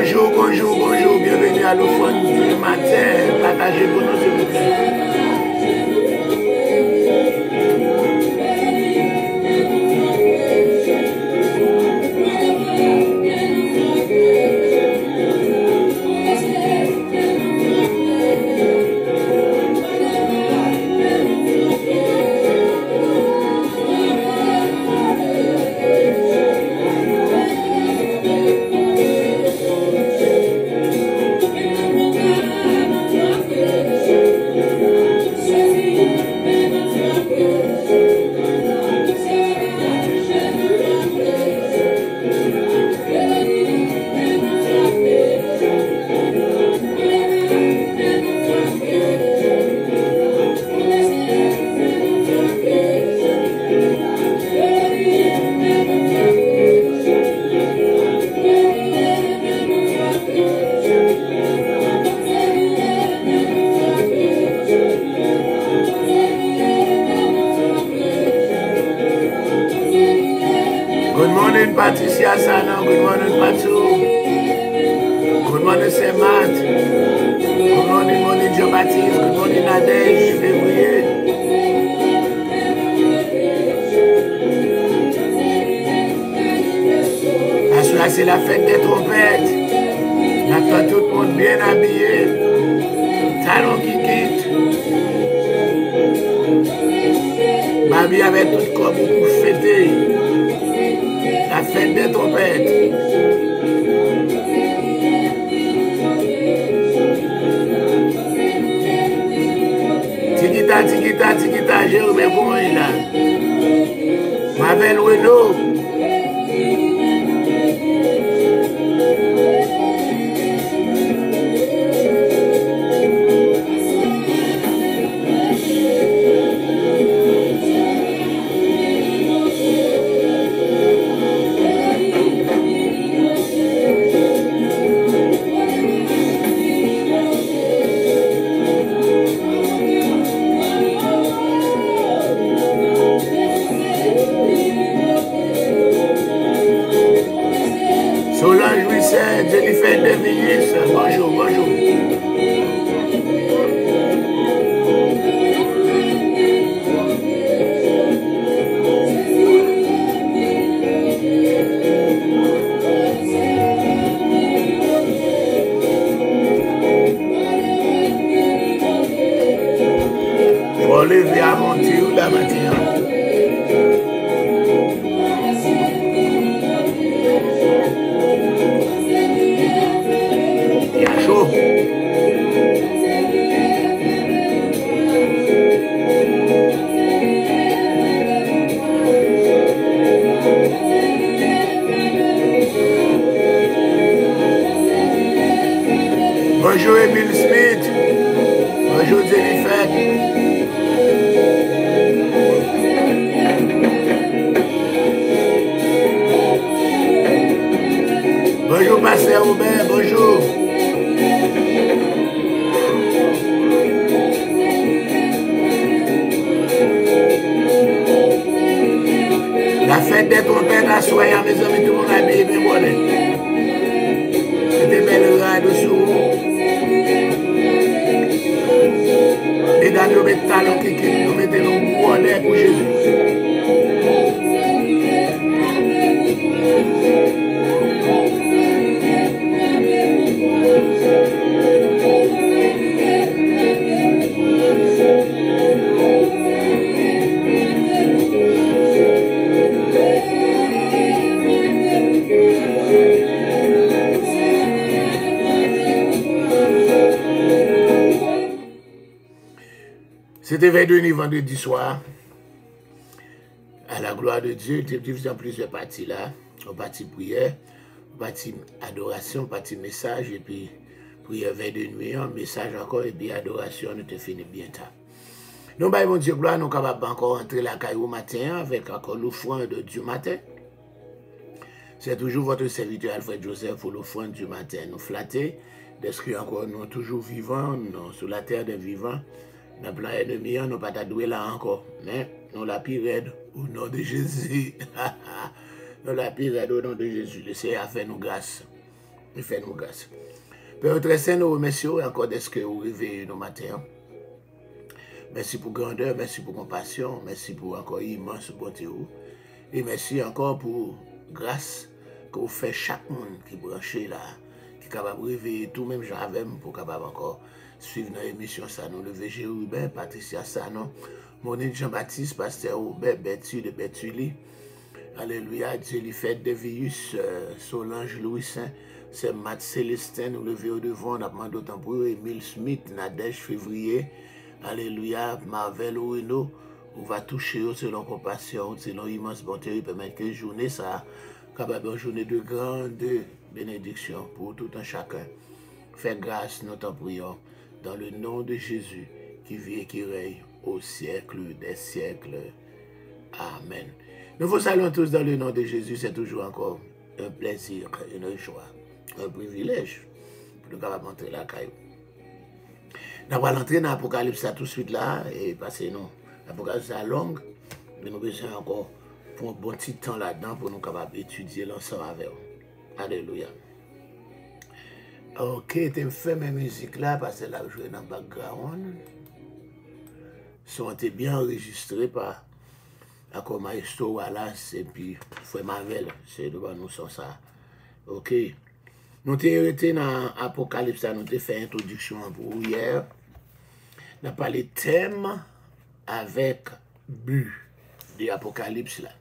Bonjour, bonjour, bonjour. Bienvenue à l'offrande du matin. Partagez pour nous, s'il vous plaît. Good morning, Patricia Sana. Good morning, Patu. Good morning, Saint Matt. Good morning, morning, Jean Baptiste. Good morning, Nadège, février. Là, c'est la fête des trompettes. Maintenant, tout le monde bien habillé. Talons qui quittent. Babi avec tout comme pour fêter la fête des trompettes. Tikita, Jérôme, comment il est là? Mavel Renault. Jennifer Devillis, bonjour, bonjour. Olivia Montiou, la matinée. Bonjour Emile Smith. Bonjour Jennifer. Bonjour Pasteur Robert, bonjour. La fête des trompettes à soir, mes amis, tout le monde habillé bien bonnet. C'était belle rade dessous. Et dans nos talons qui nous mettons nos bonnets pour Jésus. C'était 22 vendredi soir. À la gloire de Dieu, il y a plusieurs parties là. Une partie prière, une partie adoration, une partie message, et puis prière 22 nuit, un message encore, et puis adoration, nous te finit bien tard. Nous, mon Dieu, gloire, nous sommes capables encore entrer la caille au matin avec encore l'offrande du matin. C'est toujours votre serviteur Alfred Joseph pour l'offrande du matin. Nous flatter, d'être encore nous toujours vivants, nous, sur la terre des vivants. Dans plan ennemi, nous pas doué là encore. Mais nous la pire au nom de Jésus. Nous la pire au nom de Jésus. Le Seigneur a fait nous grâce. Il fait nous grâce. Père très saint, nous remercions encore d'être que vous réveillez nos matins. Merci pour grandeur, merci pour compassion, merci pour encore immense bonté. Et merci encore pour grâce que vous faites chaque monde qui est branché là, qui est capable de réveiller tout, même j'avais pour capable encore suivre notre émission. Ça nous lever Jérubin, Patricia Sanon, Monique Jean-Baptiste, Pasteur Robert, Berthude de Bertulli. Alléluia, Dieu lui fait Devius, Solange Louis Saint, c'est Matt Célestin, nous lever au devant, on a demandé autant pour eux, Emile Smith, Nadège Février, Alléluia, Marvel Ouino, on va toucher selon compassion, selon immense bonté, permettre que journée ça, capable une journée de grande bénédiction pour tout un chacun. Fais grâce, nous t'en prions, dans le nom de Jésus, qui vit et qui règne au siècle des siècles. Amen. Nous vous saluons tous dans le nom de Jésus. C'est toujours encore un plaisir, une joie, un privilège pour nous capables d'entrer la caille. Nous allons entrer dans l'Apocalypse tout de suite là et passer non. L'Apocalypse est longue, mais nous avons besoin encore pour un bon petit temps là-dedans pour nous capables d'étudier l'ensemble avec vous. Alléluia. Ok, tu fais mes musiques là parce que là je joue dans le background. Sont bien enregistrés par encore Maestro Wallace et puis Frère Marvel, c'est devant nous sur ça. Ok. Nous avons été dans l'Apocalypse, nous avons fait une introduction pour hier. Nous avons parlé thème avec but de l'Apocalypse là.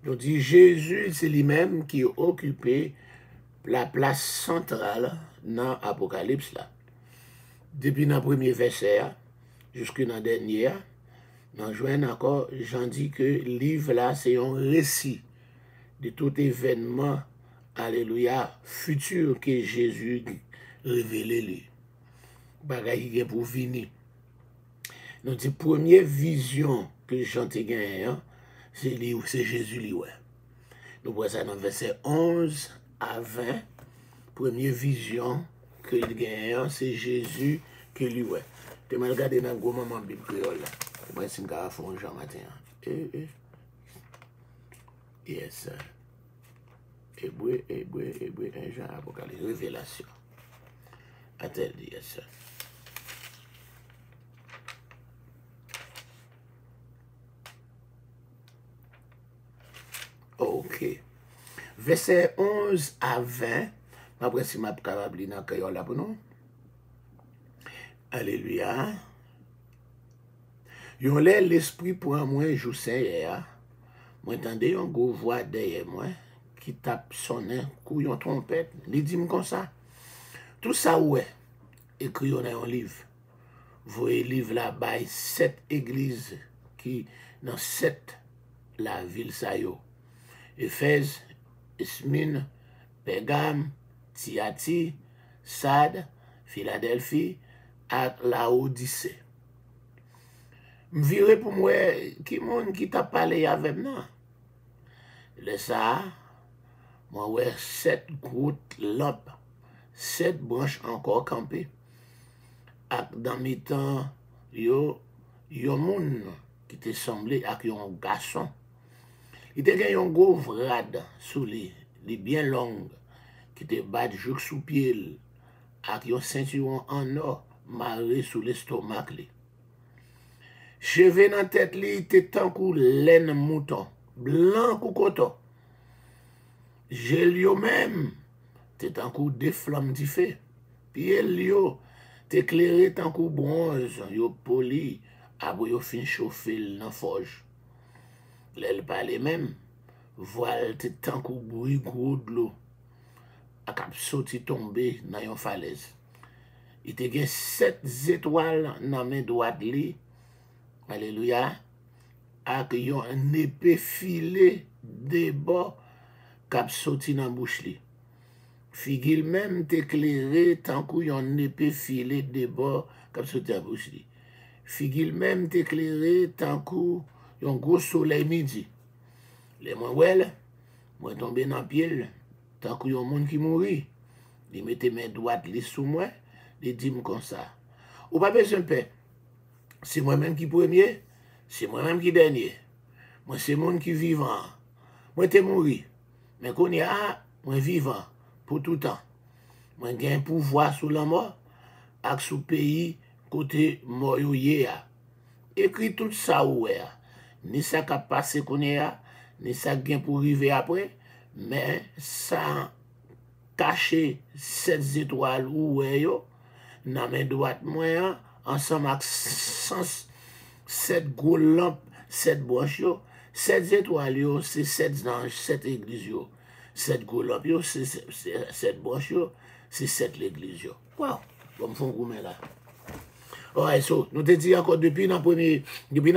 Nous dit Jésus, c'est lui-même qui a occupé la place centrale dans l'Apocalypse là. Depuis le premier verset jusqu'à le dernier, nous joignons encore, j'en dis que le livre là, c'est un récit de tout événement, alléluia, futur que Jésus révélé lui. Bagay qui est pour venir. Donc, la première vision que j'en ai gagné, c'est Jésus lui. Nous voyons ça dans verset 11 à 20. Première vision que il gagne, c'est Jésus que lui. Tu m'as regardé dans le gros moment de Bible créole là. Moi, c'est un gars à fond Jean matin. Yes. Hébreu, un Jean Apocalypse, révélation. A-t-elle dit yes. Ok. Verset 11 à 20. Après, si je suis capable de lire dans là pour nous. Alléluia. Yon lè l'esprit prend moi jou Seigneur. Moi entendez yon gros voix derrière moi qui tape sonner kou yon trompette. Li dit comme ça. Tout ça ouais écrit dans un livre. Voyez livre là by 7 églises qui dans 7 la ville sa yo. Éphèse, Esmine, Pergame, Tiati, Sade, Philadelphie et Laodicée. M'vire pour moi qui monde qui t'a parlé avec moi. Le ça, moi ouais 7 grosses lampes, 7 branches encore campées. Et dans mes temps, yo moun qui te semblé avec un garçon. Il te gagne un gros vrad sous les bien longues qui te bat jouk sous pied avec un ceinturon en or marré sous l'estomac li. Cheveux dans tête li te tant kou laine mouton, blanc kou coton. Gel yo même te tant kou des flammes di feu. Pied yo te éclairé tant kou bronze, yo poli après yo fin chauffer dans forge. L'elle parle même, voile te tant kou bruit gros de l'eau. A kap soti tomber dans yon falaise. Il te gen 7 étoiles dans main droite li. Alléluia. Ak yon épée filée de bord kap soti dans bouche li. Figil même t'éclairé tant kou yon épée filée de bord kap soti dans bouche li. Figil même t'éclairé tant kou yon gros soleil midi. Les moins well, moi tombé dans pied, tant kou yon moun qui mouri. Il mette mes droites li sous moi, il dit comme ça. Ou pas besoin de paix. C'est moi-même qui premier, c'est moi-même qui dernier. Moi, c'est monde qui vivant. Moi, t'es mouru. Mais qu'on y a, moi vivant, pour tout temps. Moi, j'ai un pouvoir sous la mort, ak sous pays côté mort yo ye a. Écrit tout ça ouais. Ni ça qui a passé qu'on est a, ni ça qui pour arriver après, mais ça caché 7 étoiles ou ouais yo, dans main droite moi ensemble avec 7 gros lampes, 7 branches yo, 7 étoiles yo, c'est 7 anges, 7 églises yo. 7 gros lampes yo, c'est 7 branches yo, c'est 7 l'église yo. Wow, comme font gourmet là. Ouais, so, nous te dit encore depuis dans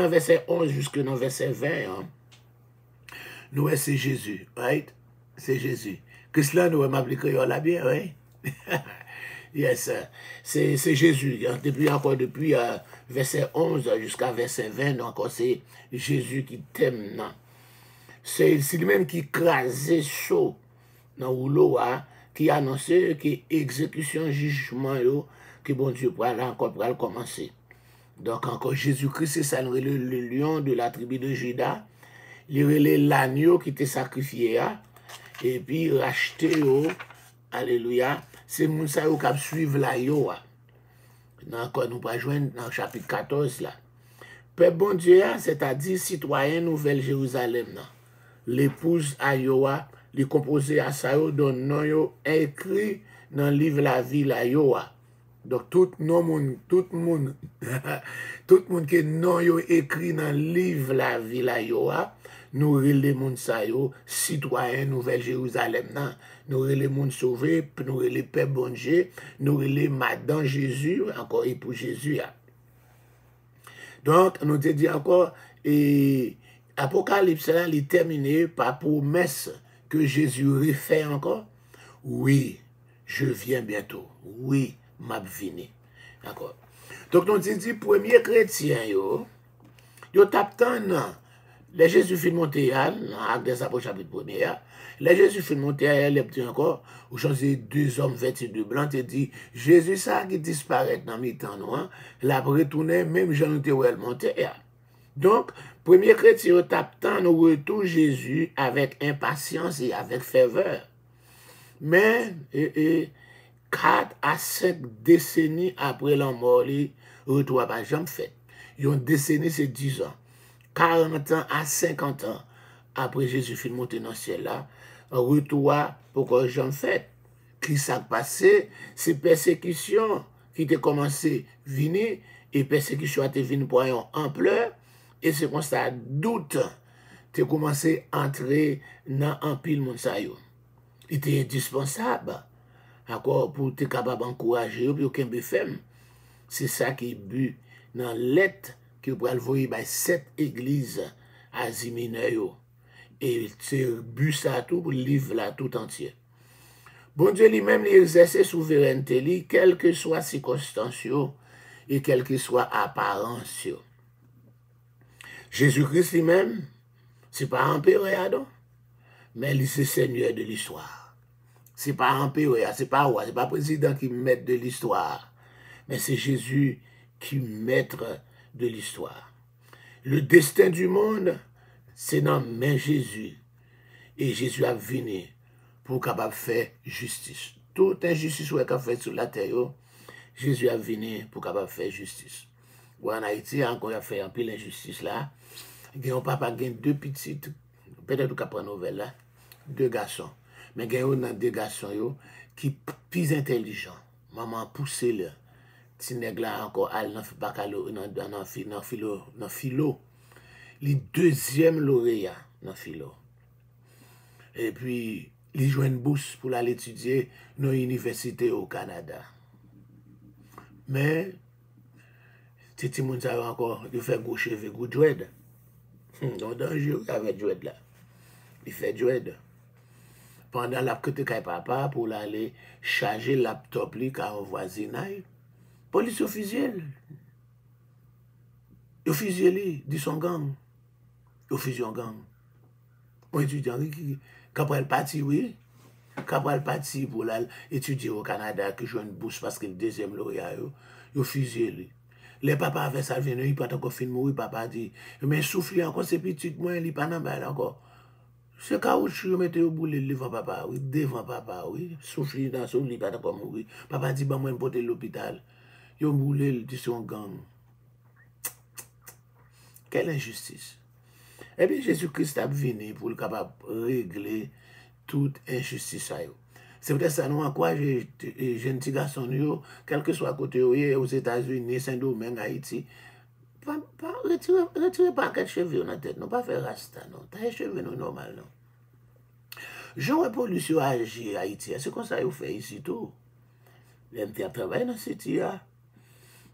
verset 11 jusqu'à dans verset 20, hein, nous c'est Jésus, right? C'est Jésus. Christ là, nous m'appliquer là bien, right? Yes, c'est Jésus. Hein? Depuis verset 11 jusqu'à verset 20, donc c'est Jésus qui t'aime. C'est lui-même qui crasait chaud dans le rouleau, hein, qui annonçait que l'exécution jugement, que bon Dieu pourra encore commencer. Donc encore Jésus-Christ, c'est ça, le lion de la tribu de Juda, l'agneau qui était sacrifié, hein, et puis racheté, alléluia, c'est moun sa yo qui suivre la yo. Encore nous pas joindre dans le chapitre 14 là. Peuple bon Dieu, c'est-à-dire citoyen Nouvelle Jérusalem, l'épouse à Yoa, les composés à ça yo, dont non yo écrit dans le livre la vie la Yoa. Donc tout le monde qui non yo écrit dans le livre la vie la Yoa, nous relais moun sa yo, citoyen Nouvelle Jérusalem nan, nous relais moun sauvé, nous relais Père bon Dieu, nous relais Madame Jésus, encore époux Jésus. Donc, nous te dit encore, et Apocalypse là, il est terminé par promesse que Jésus refait encore. Oui, je viens bientôt. Oui, m'a vini. D'accord. Donc, nous te dit, premier chrétien, yo tape tant, les Jésus fin monter dans Actes des Apôtres chapitre 1er, les Jésus fin monter les petits encore, où choisi 2 hommes vêtus de blanc, et dit, Jésus ça qui disparaît dans mes temps noirs, l'a retourné, même Jean était où elle montait. Donc, premier chrétien tape tant nous retour Jésus avec impatience et avec ferveur. Mais, 4 à 5 décennies après la mort, retour à pas jamais fait. Une décennie, c'est 10 ans. 40 ans à 50 ans après Jésus fin monté dans le ciel là, retour pour que j'en fait. Qui s'est passé, c'est persécution qui a commencé à venir, et persécution a été venue pour une ampleur, et c'est comme ça, doute, tu as commencé à entrer dans un pile monde sa yo. Il était indispensable, encore pour être capable d'encourager, pour qu'il y ait femme. C'est ça qui est but dans l'être que vous pouvez voir par 7 églises à Zimineur. Et c'est but ça tout pour le livre là tout entier. Bon Dieu lui-même exerce souveraineté, quelle que soit circonstance et quelle que soit apparence. Jésus-Christ lui-même, c'est pas empereur, mais il c'est Seigneur de l'histoire. C'est pas empereur, c'est pas roi, c'est pas président qui maître de l'histoire, mais c'est Jésus qui maître de l'histoire. Le destin du monde, c'est dans main Jésus. Et Jésus a venu pour capable faire justice. Toute injustice qu'il a fait sur la terre, Jésus a venu pour capable faire justice. Ou en Haïti, encore il a fait un peu l'injustice là. Il y a un papa qui a 2 petites, peut-être qu'il a pris une nouvelle là, 2 garçons. Mais il y a 2 garçons qui sont plus intelligents. Maman pousse le. Si nèg là encore al dans philo, le 2e lauréat dans philo. Et puis il joue une bourse pour aller étudier dans l'université au Canada. Mais petit monde ça encore, il fait gros cheveux, gros dread. Donc danger avec dread là. Il fait dread. Pendant la côté kay papa pour aller charger laptop li ka voisinage. Police officielle. Ils fusillé dit son gang. Ils fusillé en gang. Un étudiant qui après le parti, oui. Après le parti pour étudier au Canada, qui joue une bourse parce que le 2e lauréat, ils fusillé. Les papas avaient ça, il n'a pas encore fini de mourir. Papa dit, mais souffle encore, c'est petit, moi, il n'est pas dans encore. C'est caoutchouc, mettez au boulet devant papa, oui, devant papa, oui. Souffle dans son lit, pas d'accord mourir. Papa dit, bah, moi, me porter l'hôpital. Yo boulet, il dit son gang. Quelle injustice. Eh bien, Jésus-Christ a venu pour le capable régler toute injustice. C'est peut-être ça, nous encourageons les jeunes petits garçons, quel que soit côté aux États-Unis, Saint-Domingue, Haïti, retirez pas quelques cheveux dans la tête, non pas faire rasta, non. T'as les cheveux non normal, non. Jean pollution agit Haïti, c'est comme ça vous fait ici tout. Les gens travaillent dans ce city,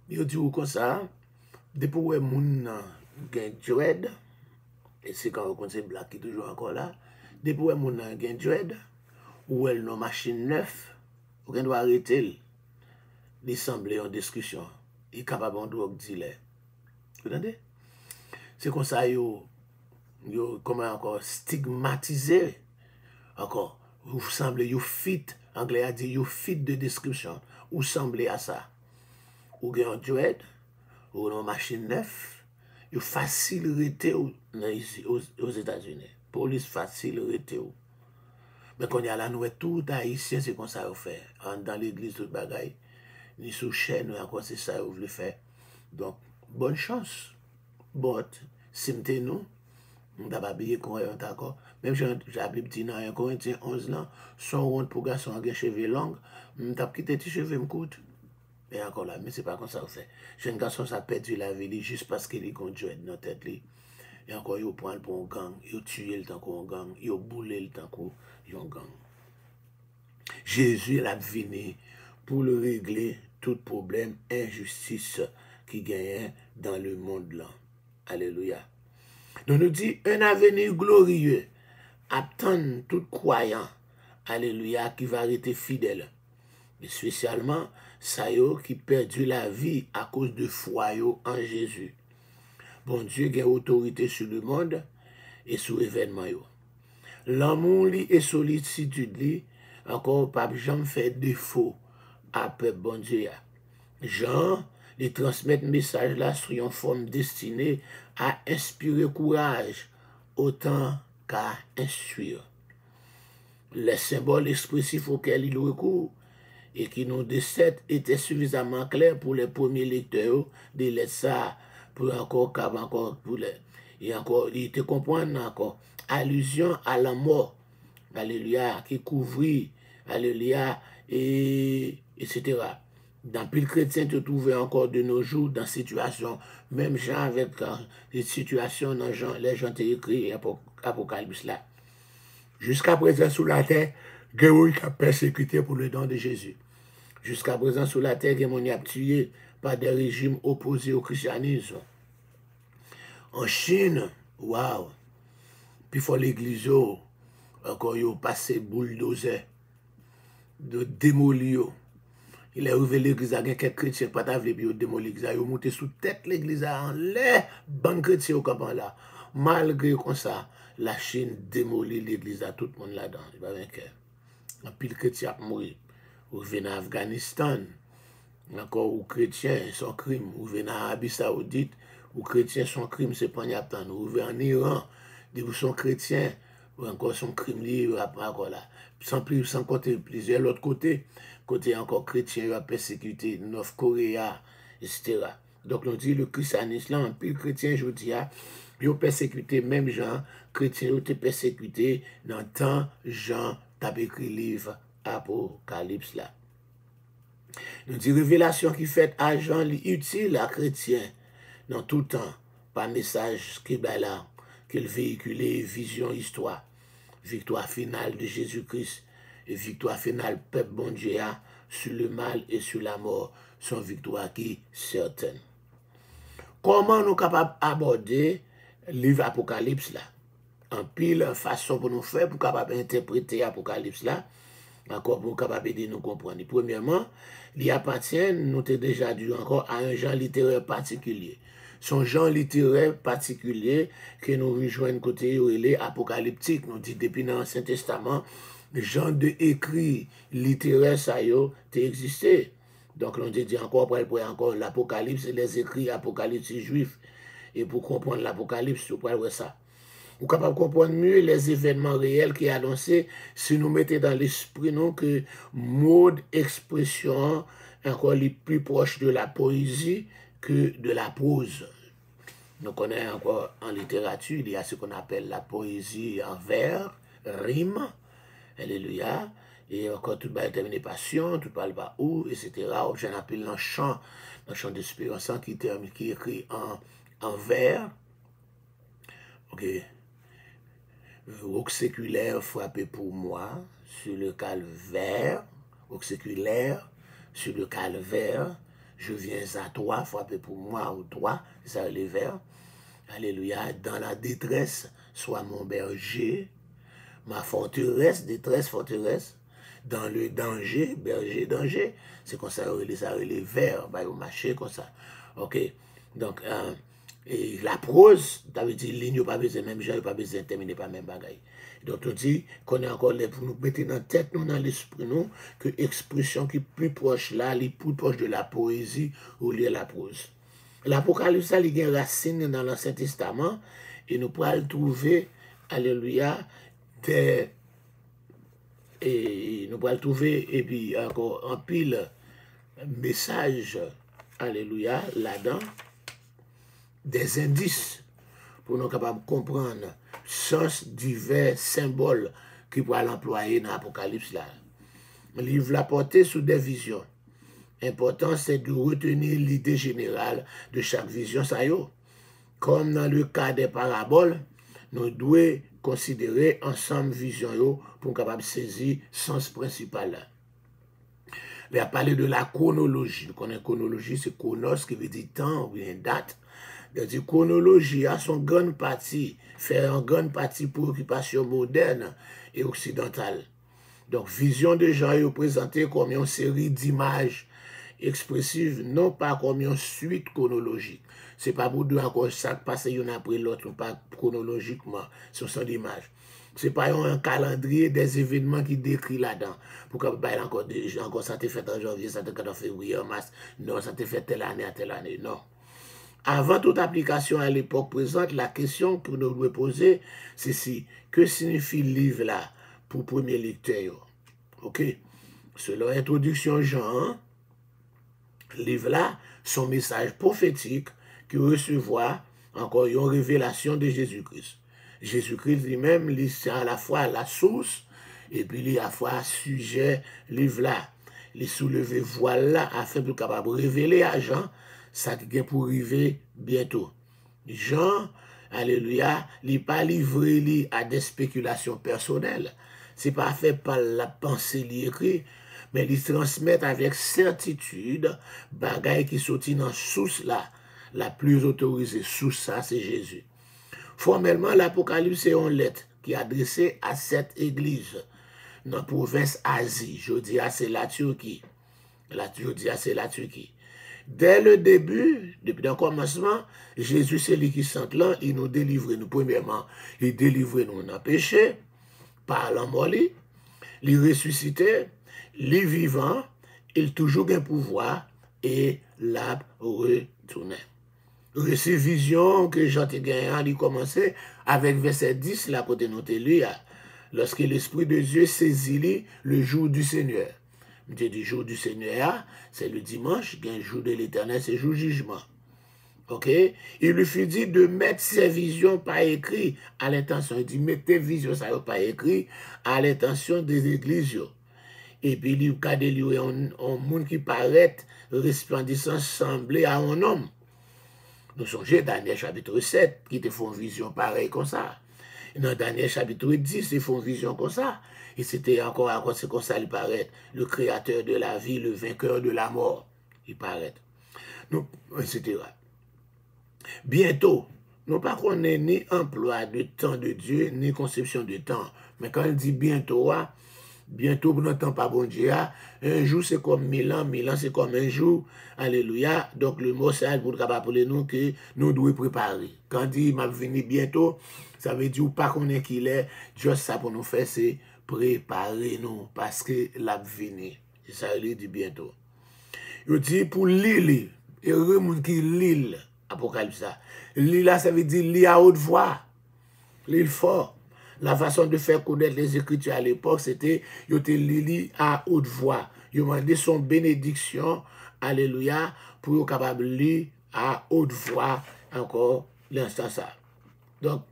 ils disent comme ça, depuis que les gens ont dread, et c'est quand on connaît Black qui est toujours encore là, depuis que les gens ont dread, ou elles ont machine neuf, ou qu'on doit arrêter, ils semblent en discussion, ils sont capables de drogue dealer. Vous entendez? C'est comme ça, yo comment encore stigmatisé, encore, vous semblez, you fit, anglais a dit, you fit de description, vous semblez à ça. Ou gen un dread, ou une machine neuf, vous facilité aux États-Unis. Police facilité. Mais quand il y a la nouvelle, tout haïtien, c'est comme ça vous fait. Dans l'église, tout bagaille, ni sous chaîne, encore c'est ça vous voulez faire. Donc, bonne chance. But, si nous, on n'a pas oublié qu'on est d'accord. Même si j'ai appelé petit dans 1 Corinthiens 11 ans, son ronde pour garçon avec cheveux longs, on t'a quitté tes cheveux, me coûte. Et encore là, mais c'est pas comme ça on fait. Jeune garçon, ça a perdu la vie juste parce qu'il est conduit dans la tête. Et encore, il prend pour un gang, il tue le temps qu'on gang, il boule le temps qu'on gang. Jésus est venu pour le régler tout problème, injustice qui gagne dans le monde là. Alléluia. Nous dit un avenir glorieux attend tout croyant, alléluia, qui va rester fidèle. Mais spécialement, ça y est qui perdu la vie à cause de foi en Jésus. Bon Dieu a autorité sur le monde et sur l'événement. L'amour et sollicitude, encore pas jamais fait défaut à peuple bon Dieu. Jean, les transmettre message là sur une forme destinée à inspirer courage autant qu'à instruire. Les symboles expressifs auxquels il recourt et qui nous décèdent étaient suffisamment clairs pour les premiers lecteurs de lettres pour encore pour les et encore il te comprendre encore allusion à la mort, alléluia, qui couvrit, alléluia, et etc. Dans pile chrétien te trouver encore de nos jours dans situation, même gens avec des situations dans les gens t'ont écrit Apocalypse là. Jusqu'à présent sous la terre, Guéouille a persécuté pour le don de Jésus. Jusqu'à présent sous la terre, Guéouille a tué par des régimes opposés au christianisme. En Chine, waouh, puis il faut l'église, encore il a passé bulldozer, de démolir. Il est arrivé l'église avec quelques chrétiens, pas t'avler, puis il a démoli l'église, il a monté sous tête l'église en l'air, ban chrétien au campement là. Malgré comme ça, la Chine démolit l'église à tout le monde là-dedans. Il va vainqueur. Un pile chrétien a mouru. Ou venez en Afghanistan, encore ou chrétien, son crime. Ou venez en Arabie Saoudite, ou chrétien, son crime, c'est pas n'y ou venez en Iran, vous son chrétien, ou encore son crime libre, après encore là. Sans compter plusieurs l'autre côté encore chrétien, il a persécuté North Korea, etc. Donc on dit le christianisme là, un pile chrétien, je dis, ils ont persécuté même Jean, chrétiens ont été persécutés dans le temps Jean t'a écrit livre Apocalypse là. Nous dit révélation qui fait à Jean utile à chrétien dans tout temps, par message qui est là, qu'il véhiculait vision, histoire, victoire finale de Jésus-Christ et victoire finale peuple bon Dieu sur le mal et sur la mort, son victoire qui est certaine. Comment nous sommes capables d'aborder le livre Apocalypse là? En pile façon pour nous faire, pour capable interpréter Apocalypse là, encore pour capable aider nous comprendre. Premièrement, il appartient, nous avons déjà dit encore, à un genre littéraire particulier. Son genre littéraire particulier que nous rejoignons côté il apocalyptique. Nous dit depuis l'Ancien Testament, le genre de écrit littéraire ça a existé. Donc on dit encore encore l'Apocalypse et les écrits apocalyptiques juifs. Et pour comprendre l'Apocalypse, vous pouvez voir ça. Ou capable de comprendre mieux les événements réels qui est annoncé si nous mettons dans l'esprit nous que mode expression encore les plus proches de la poésie que de la prose. Nous connaissons encore en littérature, il y a ce qu'on appelle la poésie en vers, rime, alléluia, et encore tout va terminer passion, tout parle pas où, etc. J'en appelle un chant d'espérance qui est écrit en vers. Ok. Roc séculaire frappé pour moi sur le calvaire, roc séculaire sur le calvaire, je viens à toi, frappé pour moi ou toi, ça les vers. Alléluia, dans la détresse, sois mon berger, ma forteresse, détresse, forteresse, dans le danger, berger, danger, c'est comme ça, ça les vers, bah, au marché, comme ça. Ok, donc, et la prose, ça veut dire, ligne, pas besoin, même gens, pas besoin de terminer par même bagaille. Donc, on dit qu'on est encore là pour nous mettre dans la tête, nous, dans l'esprit, nous, que expression qui est plus proche là, les plus proche de la poésie ou liée à la prose. L'Apocalypse, il y a une racine dans l'Ancien Testament, et nous pourrons le trouver, alléluia, et nous pourrons le trouver, et puis encore en pile message, alléluia, là-dedans, des indices pour nous capables de comprendre sens divers symboles qui pourraient l'employer dans l'Apocalypse là. Le livre l'a porté sous des visions. L'important, c'est de retenir l'idée générale de chaque vision. Ça y est. Comme dans le cas des paraboles, nous devons considérer ensemble vision pour capable saisir le sens principal. Il a parlé de la chronologie. Nous connaissons la chronologie, c'est chronos qui veut dire temps ou bien date. La chronologie a son grande partie, fait en grande partie préoccupation moderne et occidentale. Donc, vision de Jean est présentée comme une série d'images expressives, non pas comme une suite chronologique. Ce n'est pas pour dire encore ça passer l'une après l'autre, pas chronologiquement, ce sont des images. Ce n'est pas un calendrier des événements qui décrit là-dedans. Pour que encore ça t'est fait en janvier, ça t'est fait en février, en mars. Non, ça t'est fait telle année à telle année. Non. Avant toute application à l'époque présente, la question que nous devons poser, c'est si, que signifie le livre là pour premier lecteur? Ok? Selon l'introduction Jean, le livre là, son message prophétique qui recevoir encore une révélation de Jésus-Christ. Jésus-Christ lui-même, c'est à la fois la source et puis il à la fois sujet livre là. Il soulever voile là afin de capable révéler à Jean ça qui est pour arriver bientôt. Jean, alléluia, il n'est pas livré à des spéculations personnelles. Ce n'est pas fait par la pensée écrite, mais il transmet avec certitude bagaille qui sortit dans source là, la plus autorisée. Source ça, c'est Jésus. Formellement, l'Apocalypse est une lettre qui est adressée à cette église dans la province Asie. Je dis c'est la Turquie. C'est la Turquie. Dès le début, depuis le commencement, Jésus, c'est lui qui sent là, il nous délivre, nous, premièrement, il délivre nous dans le péché, par la mort, il ressuscité, il vivant, il toujours un pouvoir, et l'a retourné. Ces visions que Jean te gagné, il commençait avec verset 10, là, côté noté lui, lorsque l'Esprit de Dieu saisit le jour du Seigneur. Dieu du jour du Seigneur, c'est le dimanche, un jour de l'Éternel, c'est le jour du jugement. Ok? Il lui fut dit de mettre ses visions par écrit à l'intention. Il dit, mettez visions ça par écrit à l'intention des églises. Et puis, il y a un monde qui paraît resplendissant, semblé à un homme. Nous songez Daniel chapitre 7, qui te font une vision pareille comme ça. Dans Daniel chapitre 10, ils font une vision comme ça. Et c'était encore c'est comme ça, il paraît. Le créateur de la vie, le vainqueur de la mort, il paraît. Donc, etc. Bientôt, non pas qu'on ait ni emploi de temps de Dieu, ni conception de temps. Mais quand il dit bientôt, bientôt, pour notre temps pas bon Dieu, un jour c'est comme 1000 ans c'est comme un jour. Alléluia. Donc le mot c'est pour capable nous que nous devons préparer. Quand il dit m'a venir bientôt, ça veut dire pas qu'on est qu'il est, juste ça pour nous faire c'est préparer nous parce que l'a venir. C'est ça il dit bientôt. Il dit pour lire, heureux monde qui lit Apocalypse. Lire là ça veut dire lire à haute voix. L'île fort. La façon de faire connaître les Écritures à l'époque, c'était, ils étaient lili à haute voix. Ils demandaient son bénédiction, alléluia, pour être capable de lire à haute voix encore l'instant ça. Donc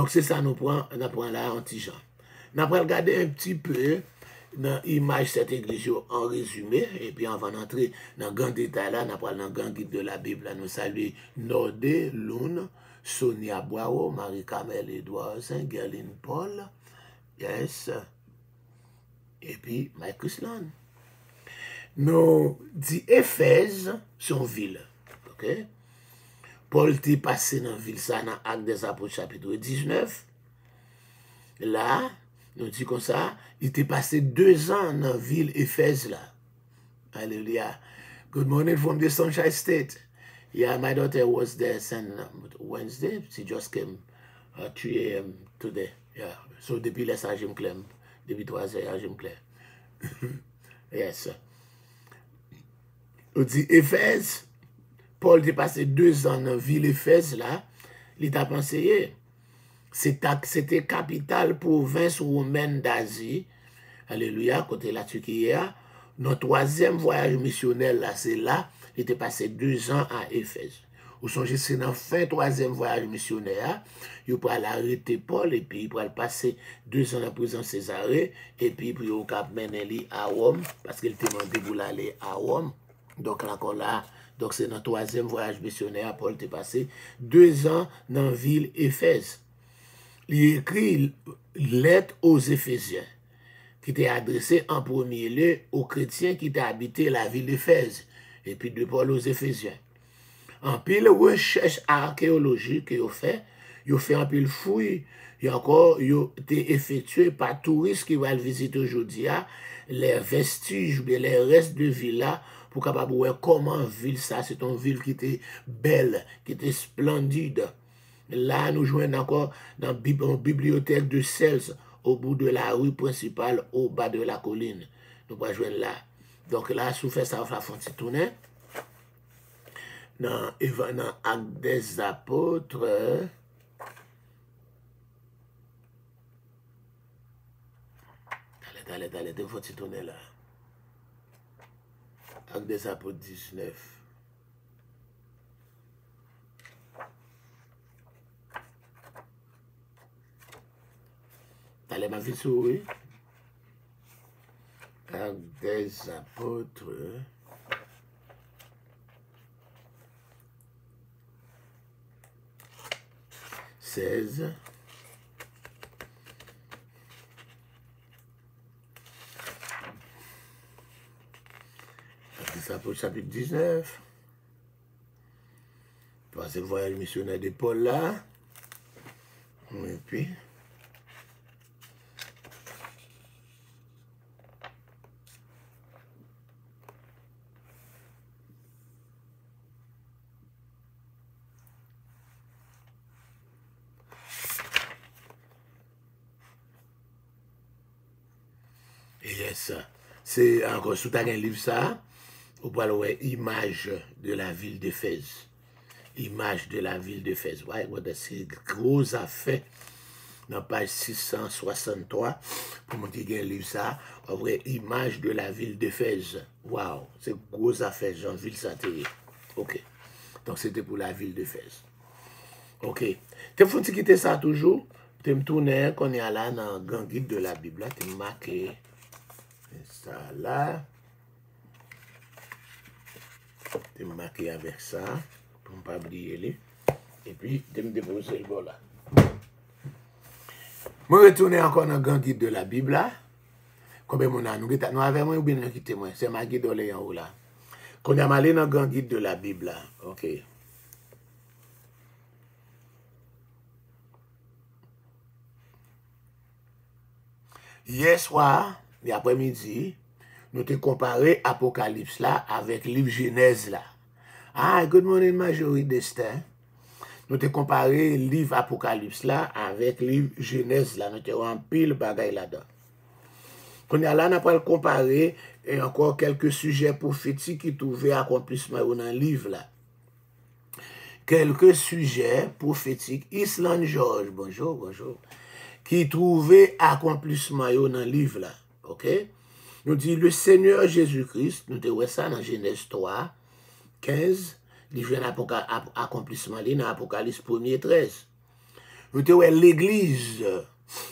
c'est ça, nous prenons là en petit Jean. Nous allons regarder un petit peu dans l'image de cette église en résumé, et puis on va entrer dans le grand détail là, nous allons dans le grand guide de la Bible, là, nous saluons Nordé, Lune, Sonia Boao, Marie-Camille Edouard, Gerline Paul, yes, et puis Mike Chrisland. Nous dit Éphèse, son ville, ok? Paul était passé dans la ville, ça, dans Actes des Apôtres, chapitre 19. Là, nous dit comme ça, il était passé 2 ans dans la ville Éphèse, là. Alléluia. Good morning from the Sunshine State. Yeah, my daughter was there Wednesday. She just came at 3 a.m. today. Yeah. So, depuis là, ça, je me clame. Depuis 3 heures, je me clame. Yes. On dit Éphèse. Paul était passé 2 ans dans la ville Éphèse, là. Il t'a pensé, c'était capitale province romaine d'Asie. Alléluia, côté la Turquie. Notre 3e voyage missionnaire, là, c'est là. Il était passé 2 ans à Éphèse. Vous songez, c'est dans le fin 3e voyage missionnaire, il peut aller arrêter Paul, et puis il peut passer 2 ans en prison Césarée, et puis il peut mener à Rome, parce qu'il était demandé pour aller à Rome. Donc là, donc c'est notre 3e voyage missionnaire, Paul était passé 2 ans dans la ville Éphèse. Il écrit lettre aux Éphésiens, qui était adressée en premier lieu aux chrétiens qui étaient habités la ville d'Éphèse, et puis de Paul aux Éphésiens. En pile recherche archéologique qu'ils ont fait en pile fouille, et encore, ils ont été effectués par touristes qui vont visiter aujourd'hui les vestiges, les restes de villas, pour capable voir comment ville ça, c'est une ville qui était belle, qui était splendide. Là, nous jouons encore dans la bibliothèque de Cels, au bout de la rue principale, au bas de la colline. Nous allons jouer là. Donc là, si vous faites ça, on va faire un petit tournée. Dans Actes des Apôtres, allez, il faut tourner là. Actes des Apôtres 19. Allez, ma vie souris. Actes des Apôtres. 16. Actes des Apôtres, chapitre 19. C'est le voyage missionnaire de Paul là. Et puis. Yes, c'est encore sous un livre ça, on peut voir image de la ville d'Éphèse. Image de la ville d'Éphèse. Ouais, c'est gros affaire. Dans page 663, pour montrer un livre ça, on voit image de la ville d'Éphèse. Waouh, c'est gros affaire, Jean-Ville Santé. Ok. Donc c'était pour la ville d'Éphèse. Ok. Tu faut quitter ça toujours. Tu me tourner qu'on est là dans le grand guide de la Bible. Tu me marqué ça là. Tu me marqué avec ça. Pour ne pas oublier. Et puis, tu me déposer le bol là. Je retourne encore dans le grand guide de la Bible là. Combien mon an nous avons ou bien quitté moi. C'est ma guide en haut là. Qu'on a allé dans le grand guide de la Bible là. Ok. Hier soir, l'après-midi, nous avons comparé Apocalypse là avec le livre Genèse là. Ah, good morning, Marjorie Destin. Nous avons comparé le livre Apocalypse là avec le livre Genèse là. Nous avons un pile bagaille là-dedans. Quand on a là, on a comparé et encore quelques sujets prophétiques qui trouvaient accomplissement dans le livre là. quelques sujets prophétiques. Island George, bonjour, bonjour, qui trouvaient accomplissement dans le livre là. OK? Nous dit le Seigneur Jésus-Christ, nous avons ça dans Genèse 3, 15, il vient accomplissement dans Apocalypse 1er 13. Nous avons l'église.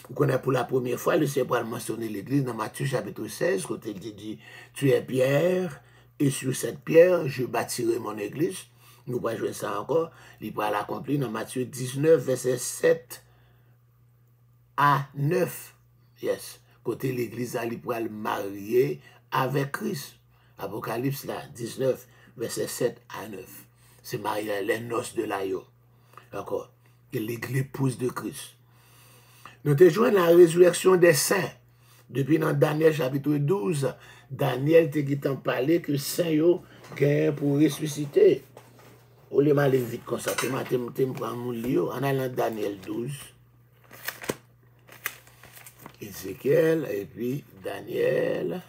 Vous connaissez pour la première fois, le Seigneur a mentionné l'église dans Matthieu chapitre 16, quand il dit, tu es Pierre, et sur cette pierre, je bâtirai mon église. Nous pourrons jouer ça encore. Il va l'accomplir dans Matthieu 19, verset 7 à 9. Yes. Côté l'église, il pourra le marier avec Christ. Apocalypse là, 19, verset 7 à 9. C'est marier les noces de l'agneau. D'accord. Et l'épouse de Christ. Nous te joignons la résurrection des saints. Depuis dans Daniel chapitre 12, Daniel te dit en parler que saints yo pour ressusciter. Au lieu d'aller vite comme ça, tu prends mon livre en allant dans Daniel 12. Ézéchiel, et puis Daniel,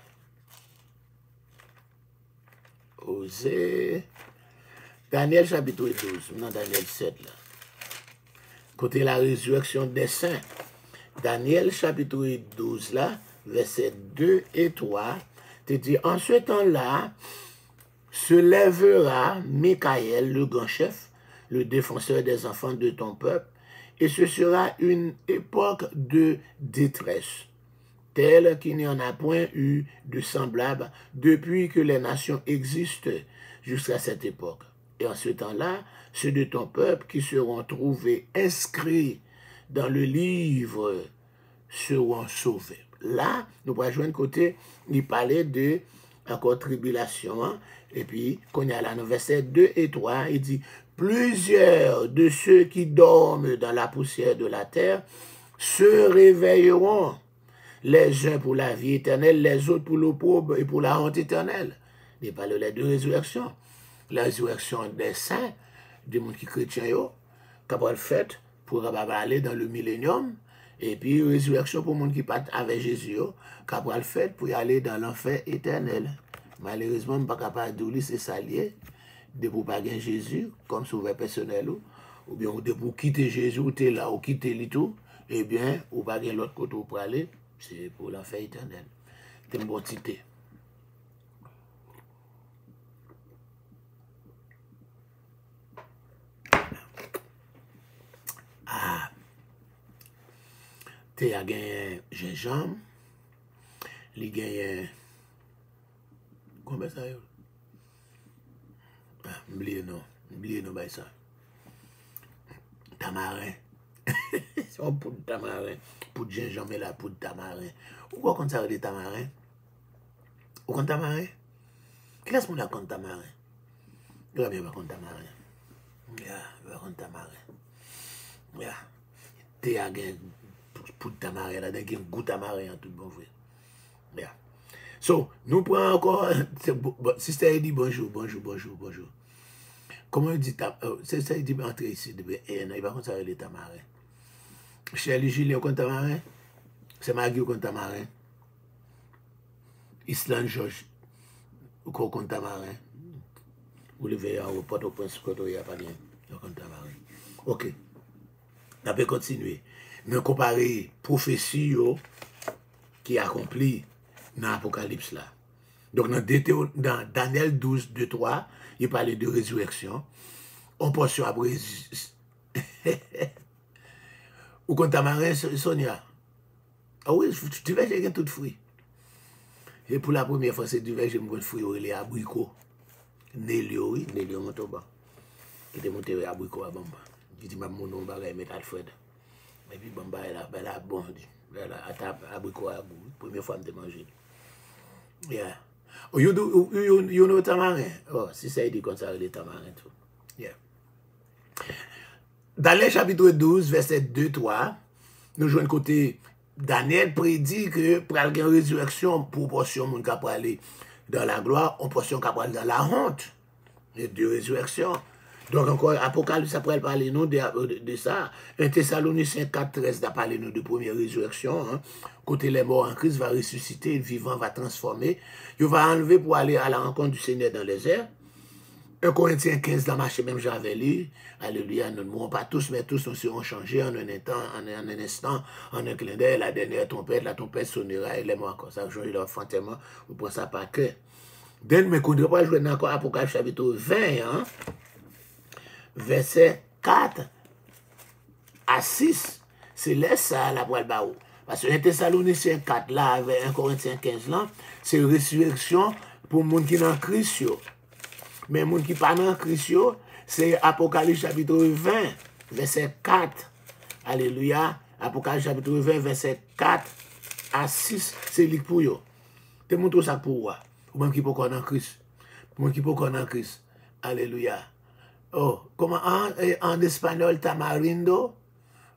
Osée, Daniel chapitre 12, non Daniel 7 là. Côté la résurrection des saints. Daniel chapitre 12 là, versets 2 et 3, te dit, en ce temps-là, se lèvera Michaël, le grand chef, le défenseur des enfants de ton peuple, et ce sera une époque de détresse, telle qu'il n'y en a point eu de semblable depuis que les nations existent jusqu'à cette époque. Et en ce temps-là, ceux de ton peuple qui seront trouvés inscrits dans le livre seront sauvés. Là, nous pourrons jouer un côté, il parlait de encore tribulation, hein? Et puis, quand il y a là, dans verset 2 et 3, il dit, plusieurs de ceux qui dorment dans la poussière de la terre se réveilleront, les uns pour la vie éternelle, les autres pour l'opprobre et pour la honte éternelle. Il parle de résurrection. La résurrection des saints, des gens qui sont chrétiens, qui ont fait pour aller dans le millénium, et puis résurrection pour les gens qui partent avec Jésus, qui ont fait pour aller dans l'enfer éternel. Malheureusement, je ne suis pas capable de dire c'est ça lié, de pour pas gagner Jésus, comme sauveur personnel, ou bien de pour quitter Jésus, ou tu es là, ou quitter lui tout, eh bien, ou pas gagner l'autre côté pour aller, c'est pour l'enfer éternel. C'est une bonne cité. Ah, tu as gagné gingembre, il gagne. Combien ça y est? Ah, oubliez non, bah ça. Tamarin. C'est un poudre de tamarin. Poudre de gingembre là, poudre de tamarin. Ou quoi qu'on ça de tamarin? Ou qu'on tamarin? Qui est-ce qu'on a contre tamarin? Il va bien pas contre tamarin. Il va contre tamarin. T'es à gagner poudre de tamarin là, d'un goût tamarin en tout bon vrai. So, nous prenons encore, Sister dit bonjour. Comment il dit, Sister dit entrer ici, il va contre ça les tamarins. Chélie Julien contre tamarin, c'est Maggie contre tamarin. Island George contre tamarin. Vous le verrez au Port-au-Prince, quand il n'y a pas de contre tamarin. Ok, on peut continuer. Mais comparer prophétie qui accomplit dans l'Apocalypse là. Donc dans Daniel 12, 2, 3, il parlait de résurrection. On portion après. Ou quand tamarin, Sonia. Ah oui, tu vas j'ai tout fruit. Et pour la première fois, c'est du verre, j'ai un fruit, il est abricot. Nélio, oui, Nélio Montoba. Qui était monté à abricot à Bamba. Il dit, mon nom, il met Alfred. Et puis Bamba, elle a bon. Elle a abricot à goût. Première fois, je me mangé. Yeah. Oh, you know tamarin? Oh, si ça dit comme ça, il est tamarin tout. Yeah. Dans le chapitre 12, verset 2-3, nous jouons côté Daniel prédit que pour aller en résurrection, pour portion moun ka aller dans la gloire, on portion ka aller dans la honte. Et de résurrection. Donc encore, Apocalypse après parler nous de ça. Un Thessaloniciens 4:13 a parlé nous de première résurrection. Hein. Côté les morts en Christ va ressusciter, le vivant va transformer. Il va enlever pour aller à la rencontre du Seigneur dans les airs. 1 Corinthiens 15 dans marché même j'avais lu. Alléluia, nous ne mourrons pas tous, mais tous nous serons changés en un instant, en un clin d'œil, la dernière trompette, la trompette sonnera et les morts comme ça, je leur fantaiement, vous prenez ça par cœur. Donc, mais qu'on ne pas jouer encore Apocalypse chapitre 20, hein, verset 4 à 6, c'est là ça la poêle baou. Parce que 1 Thessaloniciens 4 là, avec 1 Corinthiens 15 là, c'est une résurrection pour les gens qui sont en Christ. Mais les gens qui ne sont pas en Christ, c'est Apocalypse chapitre 20, verset 4. Alléluia. Apocalypse chapitre 20, verset 4 à 6, c'est lui pour eux. Te montre ça pour moi. Ou même qui peut connaître en Christ. Ou même qui peut connaître en Christ. Alléluia. Oh, comment en espagnol, tamarindo?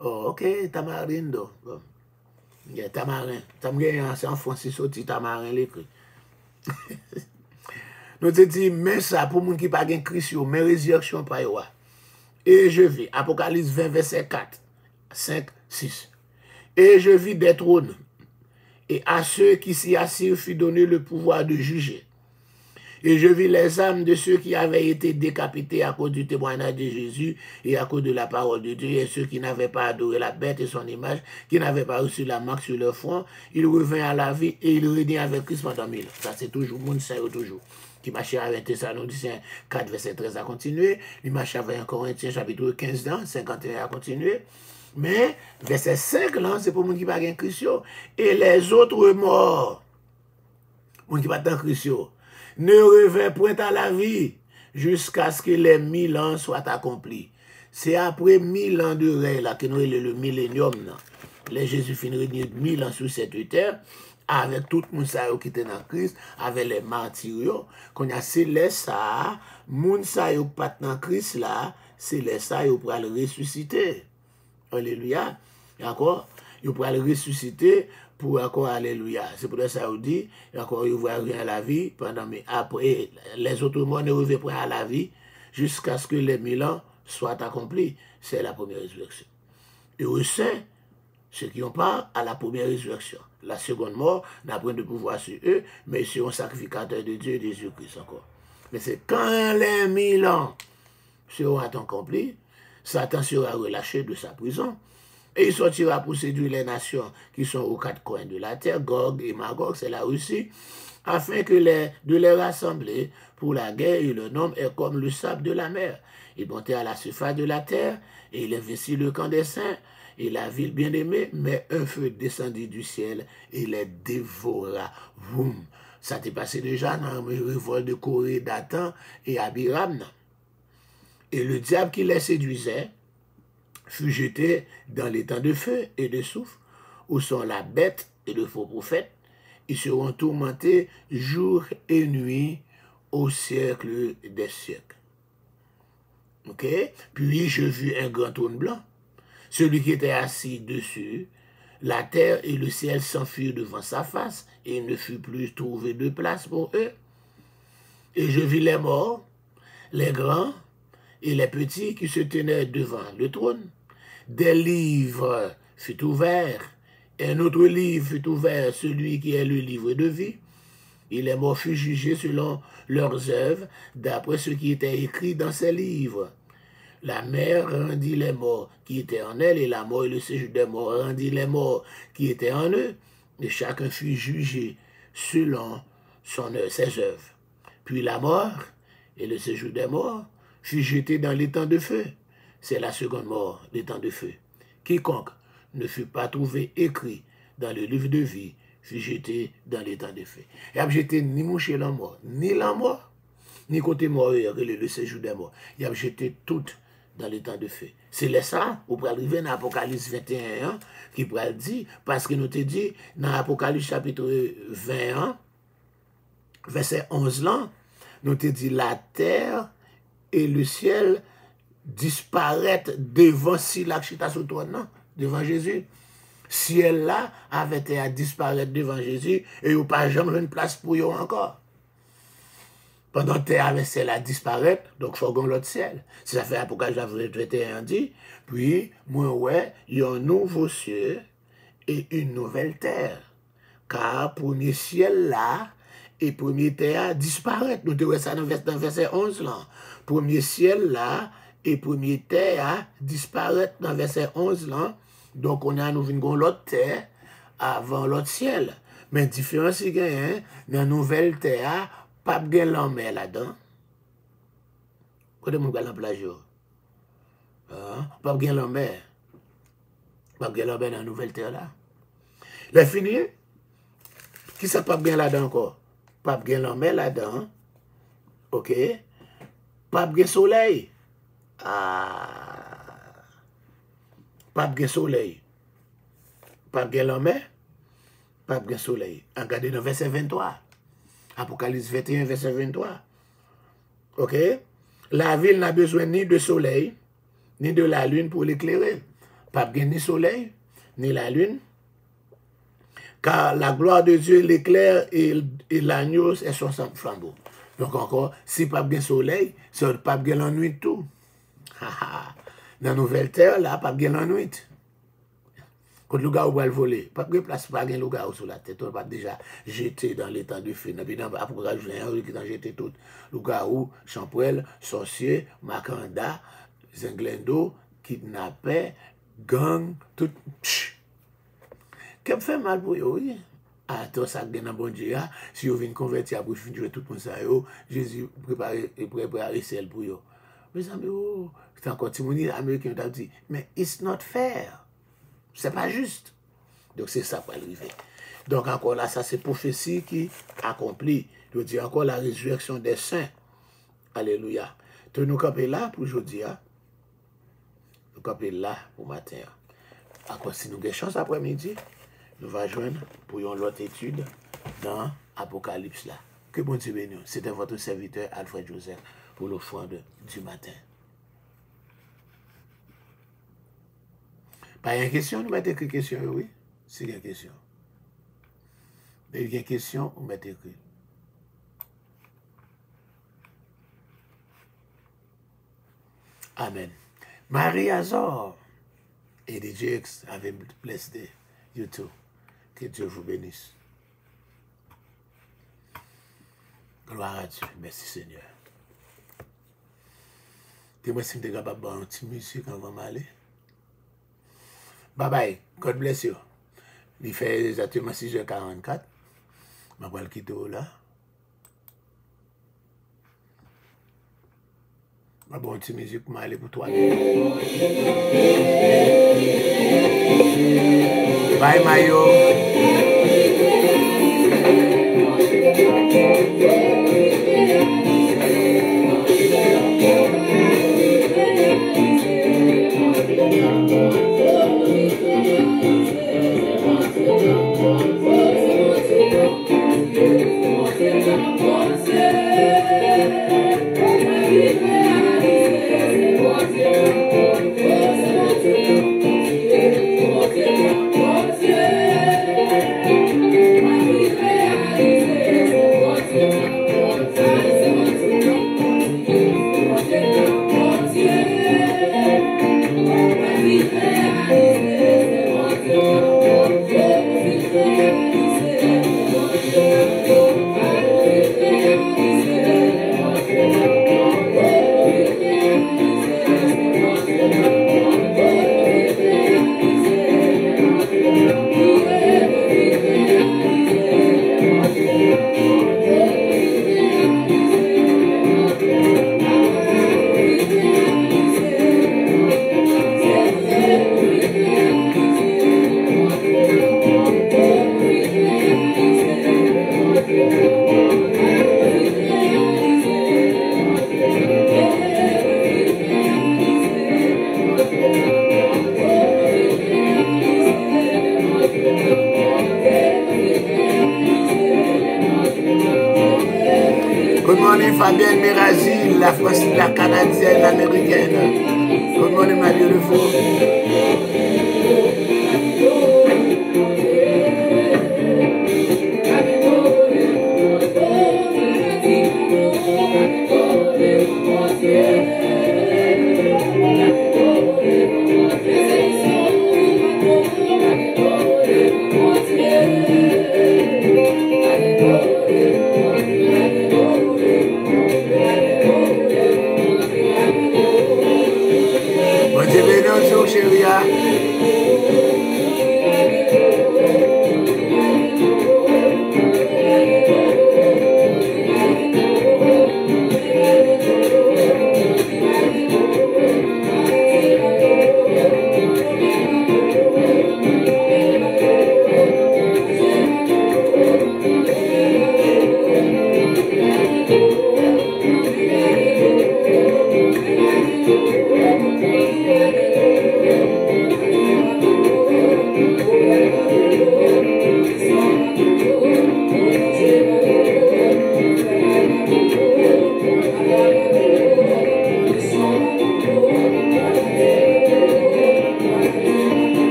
Oh, ok, tamarindo. Bon. Yeah, tamarin. C'est en français, c'est tamarin l'écrit. Nous te dit, mais ça, pour les gens qui n'ont pas Christ, mais résurrection pas yo. Et je vis, Apocalypse 20, verset 4, 5, 6. Et je vis des trônes, et à ceux qui s'y assirent fut donné le pouvoir de juger. Et je vis les âmes de ceux qui avaient été décapités à cause du témoignage de Jésus et à cause de la parole de Dieu, et ceux qui n'avaient pas adoré la bête et son image, qui n'avaient pas reçu la marque sur leur front, ils revinrent à la vie et ils régnèrent avec Christ pendant 1000 ans. Ça, c'est toujours, monde ça toujours. Qui marchait avec Thessaloniciens 4, verset 13 à continuer, il marchait avec 1 Corinthiens chapitre 15, 51 à continuer. Mais, verset 5, là, c'est pour les gens qui n'ont pas Christ. Et les autres morts, les gens qui n'ont pas Christ, ne revient point à la vie jusqu'à ce que les 1000 ans soient accomplis. C'est après 1000 ans de règne là que nous avons le millénium. Les Jésus finit régner 1000 ans sur cette terre avec tout le monde qui était dans Christ, avec les martyrs, qu'on a céleste ça, moun sa yo pas dans Christ là, céleste ça yo pour le ressusciter. Alléluia. D'accord? Yo pour le ressusciter pour encore alléluia. C'est pour ça qu'on dit, encore il voit rien à la vie, pendant mais après les autres morts ne reviennent point à la vie jusqu'à ce que les 1000 ans soient accomplis. C'est la première résurrection. Et au sein, ceux qui n'ont pas à la première résurrection. La seconde mort n'a point de pouvoir sur eux, mais ils seront sacrificateurs de Dieu et de Jésus-Christ encore. Mais c'est quand les 1000 ans seront accomplis, Satan sera relâché de sa prison. Et il sortira pour séduire les nations qui sont aux quatre coins de la terre, Gog et Magog, c'est la Russie, afin de les rassembler pour la guerre, et le nombre est comme le sable de la mer. Il montait à la surface de la terre, et il investit le camp des saints, et la ville bien-aimée, mais un feu descendit du ciel, et les dévora. Boum. Ça t'est passé déjà dans le révolte de Corée, Dathan et Abiram. Et le diable qui les séduisait, fut jeté dans les temps de feu et de soufre, où sont la bête et le faux prophète. Ils seront tourmentés jour et nuit au siècle des siècles. Ok? Puis je vis un grand trône blanc. Celui qui était assis dessus, la terre et le ciel s'enfuirent devant sa face, et il ne fut plus trouvé de place pour eux. Et je vis les morts, les grands et les petits qui se tenaient devant le trône. Des livres furent ouverts, un autre livre fut ouvert, celui qui est le livre de vie. Et les morts furent jugés selon leurs œuvres, d'après ce qui était écrit dans ces livres. La mer rendit les morts qui étaient en elle, et la mort et le séjour des morts rendit les morts qui étaient en eux, et chacun fut jugé selon ses œuvres. Puis la mort et le séjour des morts fut jeté dans les temps de feu. C'est la seconde mort, les temps de feu. Quiconque ne fut pas trouvé écrit dans le livre de vie fut jeté dans les temps de feu. Et a jeté ni mouché la mort, ni la mort, ni côté mort, le séjour des morts. Il a jeté tout dans les temps de feu. C'est là ça, ou pour arriver dans Apocalypse 21, qui pourrait dire, parce que nous te dit, dans Apocalypse chapitre 21, verset 11 là, nous te dit la terre et le ciel disparaître devant Silak Chita sur toi, non, devant Jésus. Ciel là avait été à disparaître devant Jésus et il n'y a pas jamais une place pour eux encore. Pendant que terre avec ciel à disparaître, donc il faut qu'on l'autre ciel. Si ça fait Apocalypse 21 dit, puis moi ouais, il y a un nouveau ciel et une nouvelle terre. Car premier ciel là et premier terre disparaître. Nous devons ça dans verset 11 là. Premier ciel là et premier terre disparaître dans verset 11 là. Donc on a nous venons l'autre terre avant l'autre ciel. Mais différence il y a dans nouvelle terre pas de l'homme là-dedans. Quand on va dans la plage. Pas de l'homme. Pas de l'homme dans la nouvelle terre là. Le fini, qui ça pas bien là-dedans encore? Pas bien l'homme là-dedans. OK? Pas bien soleil. Pas bien soleil. Pas bien l'homme, pas bien soleil. Regardez dans verset 23. Apocalypse 21, verset 23. OK? La ville n'a besoin ni de soleil, ni de la lune pour l'éclairer. Pas bien ni soleil, ni la lune. Car la gloire de Dieu l'éclaire et l'agneau est son flambeau. Donc encore, si pas bien soleil, c'est pas bien la nuit tout. Dans la nouvelle terre, là, pas bien la nuit. Quand le gars va le voler, pas de place, pas de gars sur la tête, on va déjà jeter dans l'état de feu. Après, on a jeté tout. Le gars Champrel, sorcier, Makanda, Zenglendo, kidnappé, gang, tout. Qu'est-ce fait mal pour eux, oui? Attends, ça gagne un bon Dieu. Si vous venez convertir pour finir tout le monde, Jésus préparer celle pour eux. Mes amis, c'est encore Timoni américain qui a dit, mais it's not fair. C'est pas juste. Donc c'est ça pour arriver. Donc encore là, ça c'est prophétie qui accomplit. Je dis encore la résurrection des saints. Alléluia. Nous camper là pour aujourd'hui. Nous camper là pour matin. Encore si nous avons des chances après-midi, nous allons joindre pour une autre étude dans Apocalypse là. Que bon Dieu bénisse. C'était votre serviteur Alfred Joseph pour l'offrande du matin. Pas une question, nous mettez écrit question, oui? C'est une question. Il y a une question, vous mettez écrit. Amen. Marie Azor et DJX have a blessed day. You too. Que Dieu vous bénisse. Gloire à Dieu. Merci Seigneur. Dis-moi si vous êtes capable de faire un petit musique avant d'aller. Bye bye. God bless you. Il fait exactement 6h44. Je vais le quitter là. Je vais une petite musique pour aller pour toi. Bye Mayo. Good morning, Fabienne Mérazil, la France, la Canadienne, l'Américaine. Good morning, my beautiful.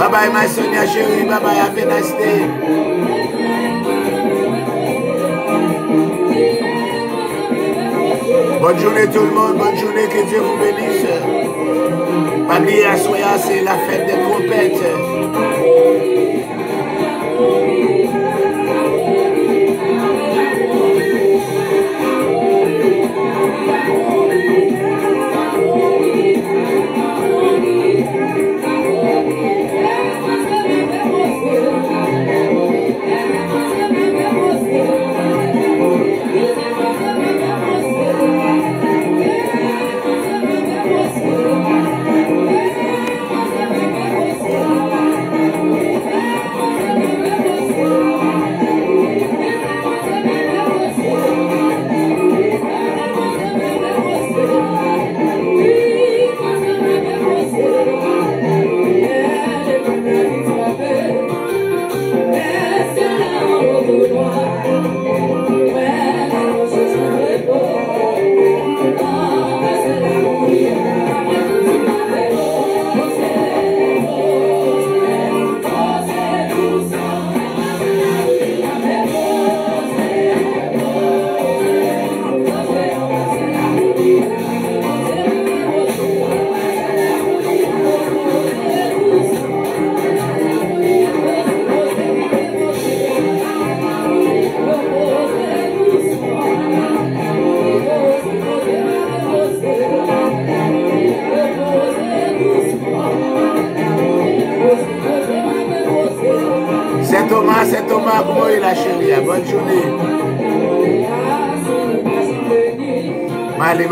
Bye bye, ma Sonia chérie. Bye bye, have a nice day. Bonne journée tout le monde, bonne journée, que Dieu vous bénisse. Pas oublier à soir, c'est la fête des trompettes. C'est Thomas, comment il a chérie? Bonne journée. Malé.